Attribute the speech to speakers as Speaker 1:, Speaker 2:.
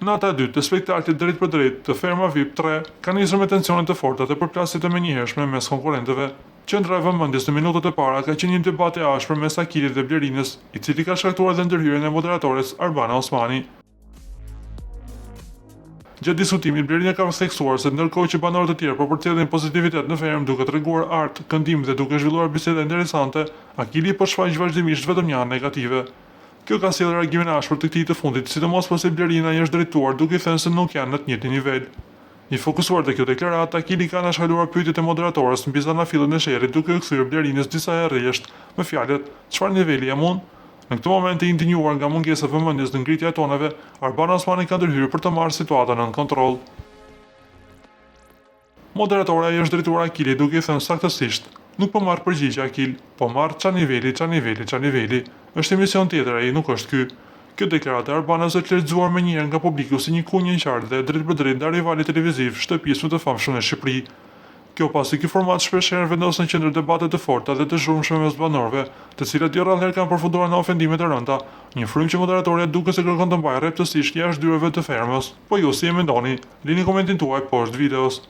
Speaker 1: Nata e dytë të spektaklit drejt për drejt të Ferma VIP 3 ka nisur me tensione të forta dhe përplasje të menjëhershme mes konkurrentëve. Qendra e vëmendjes në minutat e para ka qenë një debat i ashpër mes Akilit dhe Blerinës, i cili ka shkaktuar dhe ndërhyrjen e moderatores Arbana Osmani. Gjatë diskutimit, Blerina ka theksuar se ndërkohë që banorët e tjerë po përcjellin pozitivitet në Ferm duke treguar art, këndim dhe duke zhvilluar biseda interesante, Akili po shfaq vazhdimisht vetëm janë negative. Kjo ka sjellë reagimin e ashpër të këtij të fundit, sidomos pasi Blerina i është drejtuar duke thënë se nuk janë në të njëjtin nivel. I fokusuar te kjo deklaratë, Akili ka anashkaluar pyetjet e moderatorës mbi zanafillën e sherrit duke u kthyer Blerinës disa herë rresht me fjalët: "Çfarë niveli jam unë?" Në këtë moment e indignuar nga mungesa e vëmendjes në ngritja e tonave, Arbana Osmani ka ndërhyrë për të marrë situatën nën kontroll. Moderatora i është drejtuar Akilit duke i thënë saktësisht: "Nuk po marr përgjigje Akil, po marr ça niveli. Është emision tjetër, ai nuk është ky." Kjo deklaratë e Arbanës është lexuar menjëherë nga publiku si një kunjë e qartë dhe drejt për drejt ndaj rivalit televiziv shtëpisë më të famshëm në Shqipëri. Kjo pasi ky format shpeshherë vendos në qendër debate të forta dhe të zhurmshme mes banorëve, të cilat jo rrallëherë kanë përfunduar në ofendime të rënda, një frymë që moderatorja duket se kërkon të mbajë rreptësisht jashtë dyrave të Fermës. Po ju si e mendoni? Lini komentin tuaj poshtë videos.